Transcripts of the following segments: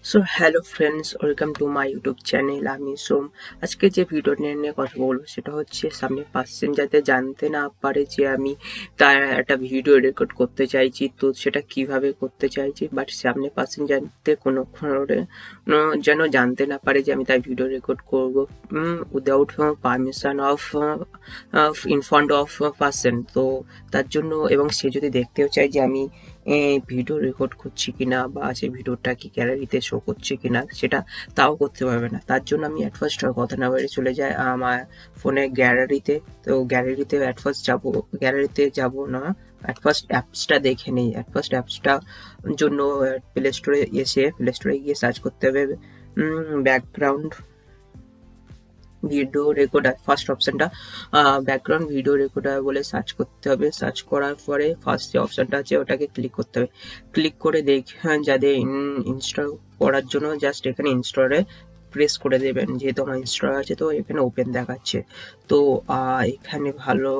So hello friends, welcome to my YouTube channel. আমি সোম। আজকে যে ভিডিও নিয়ে কথা বলবো সেটা হচ্ছে সামনে পার্সন যাতে জানতে না পারে যে আমি তার একটা ভিডিও রেকর্ড করতে চাইছি, তো সেটা কিভাবে করতে চাইছি, বাট সামনে পার্সন জানতে কোনো যেন জানতে না পারে যে আমি তার ভিডিও রেকর্ড করব without permission in front of person. তো তার জন্য, এবং সে যদি দেখতেও চায় যে আমি ভিডিও রেকর্ড করছি কিনা বা সেই ভিডিওটা কি গ্যালারিতে শো করছে কিনা, সেটা তাও করতে পারবে না। তার জন্য আমি অ্যাট ফার্স্ট কথা না বলে চলে যাই আমার ফোনে গ্যালারিতে। তো গ্যালারিতে অ্যাট ফার্স্ট যাবো, গ্যালারিতে যাব না, অ্যাট ফার্স্ট অ্যাপসটা দেখে নিই। অ্যাট ফার্স্ট অ্যাপসটা জন্য প্লে স্টোরে গিয়ে সার্চ করতে হবে ব্যাকগ্রাউন্ড ভিডিও রেকর্ডার। ফার্স্ট অপশনটা ব্যাকগ্রাউন্ড ভিডিও রেকর্ডার বলে সার্চ করতে হবে। সার্চ করার পরে ফার্স্ট যে অপশনটা আছে ওটাকে ক্লিক করতে হবে। ক্লিক করে যাদের ইনস্টল করার জন্য জাস্ট এখানে ইনস্টলে প্রেস করে দেবেন। যেহেতু আমার ইনস্টল আছে তো এখানে ওপেন দেখাচ্ছে। তো এখানে ভালো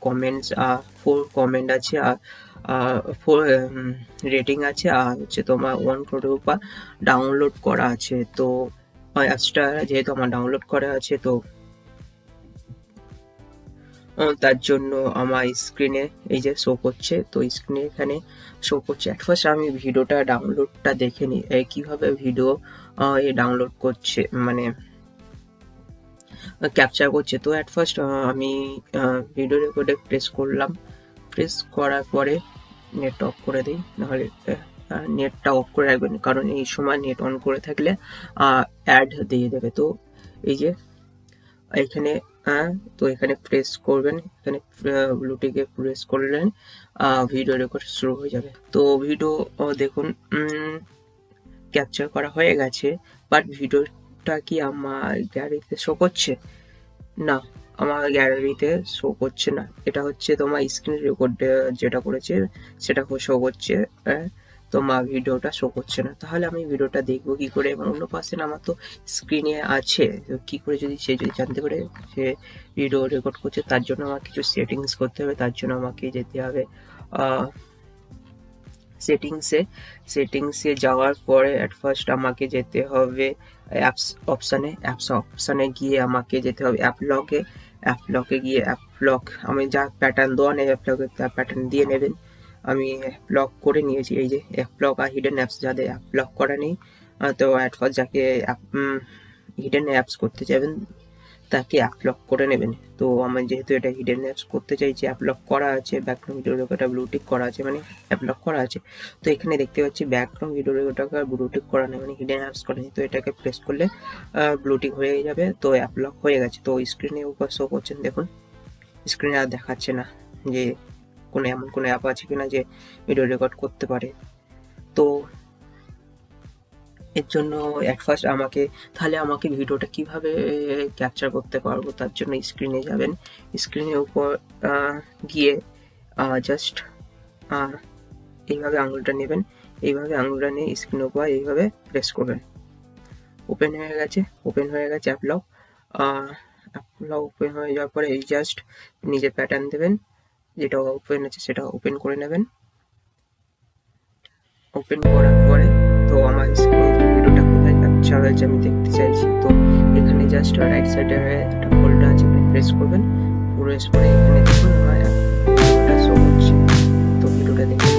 কমেন্টস 4 কমেন্ট আছে, আর 4 রেটিং আছে, আর হচ্ছে তোমার 1 কোটি ডাউনলোড করা আছে। তো অ্যাপসটা যেহেতু আমার ডাউনলোড করা আছে, তো তার জন্য আমার স্ক্রিনে এই যে শো করছে, তো স্ক্রিনে এখানে শো করছে। অ্যাট ফার্স্ট আমি ভিডিওটা ডাউনলোডটা দেখে নিই কিভাবে ভিডিও ডাউনলোড করছে, মানে ক্যাপচার করছে। তো অ্যাট ফার্স্ট আমি ভিডিও রেকর্ডে প্রেস করলাম। প্রেস করার পরে নেট অফ করে দিই, নাহলে নেটটা অফ করে রাখবেন, কারণ এই সময় নেট অন করে থাকলে অ্যাড দিয়ে দেবে। তো এই যে এখানে তো এখানে প্রেস করবেন, এখানে ব্লুটিকে প্রেস করলেন, ভিডিও রেকর্ড শুরু হয়ে যাবে। তো ভিডিও দেখুন ক্যাপচার করা হয়ে গেছে, বাট ভিডিওটা কি আমার গ্যালারিতে শো করছে? না, আমার গ্যালারিতে শো করছে না। এটা হচ্ছে তোমার স্ক্রিন রেকর্ড যেটা করেছে সেটা শো করছে, তোমার ভিডিওটা শো করছে না। তাহলে আমি ভিডিওটা দেখবো কি করে? এবং অন্য পাশে আমার তো স্ক্রিনে আছে, কি করে যদি সে জানতে পারে সে ভিডিও রেকর্ড করছে? তার জন্য আমার কিছু সেটিংস করতে হবে। তার জন্য আমাকে যেতে হবে সেটিংসে যাওয়ার পরে অ্যাট ফার্স্ট আমাকে যেতে হবে অ্যাপস অপশানে গিয়ে আমাকে যেতে হবে অ্যাপ লকে গিয়ে আমি যা প্যাটার্ন দেওয়া নেই অ্যাপ লকে তার প্যাটার্ন দিয়ে নেবেন। আমি অ্যাপ লক করে নিয়েছি। এই যে অ্যাপ লক আর হিডেন অ্যাপস, যাদের অ্যাপ লক করা নেই, তো অ্যাট ফার্স্ট যাকে হিডেন অ্যাপস করতে চাইবেন তাকে অ্যাপ লক করে নেবেন। তো আমার যেহেতু এটা হিডেন অ্যাপস করতে চাইছি, অ্যাপ লক করা আছে, ব্যাকগ্রাউন্ড ভিডিও রেকর্ডার ব্লুটিক করা আছে, মানে অ্যাপ লক করা আছে। তো এখানে দেখতে পাচ্ছি ব্যাকগ্রাউন্ড ভিডিও রেকর্ডার ব্লুটিক করা নেই, মানে হিডেন অ্যাপস করা নেই। তো এটাকে প্রেস করলে ব্লুটিক হয়ে যাবে। তো অ্যাপ লক হয়ে গেছে। তো স্ক্রিনে উপর শো করছেন, দেখুন স্ক্রিনে আর দেখাচ্ছে না যে এমন কোনো অ্যাপ আছে কিনা যে ভিডিও রেকর্ড করতে পারে। তো এর জন্য অ্যাট ফার্স্ট তাহলে আমাকে ভিডিওটা কিভাবে ক্যাপচার করতে পারবো? তার জন্য স্ক্রিনে যাবেন। স্ক্রিনের উপর গিয়ে জাস্ট এইভাবে আঙুলটা নেবেন। এইভাবে আঙুলটা নিয়ে স্ক্রিনের উপর এইভাবে প্রেস করবেন। ওপেন হয়ে গেছে অ্যাপলক। ওপেন হয়ে যাওয়ার পরে এই জাস্ট নিজের প্যাটার্ন দেবেন, যেটা ওপেন আছে সেটা ওপেন করে নেবেন। ওপেন করার পরে তো আমার স্ক্রিনে ভিডিওটা কোথায় ক্যাপচার হয়েছে আমি দেখতে চাইছি। তো এখানে জাস্ট রাইট সাইডে একটা ফোল্ডার আছে, এখানে প্রেস করবেন। প্রেস করে এখানে দেখুন আমার ভিডিওটা শো হচ্ছে। তো ভিডিওটা দেখতে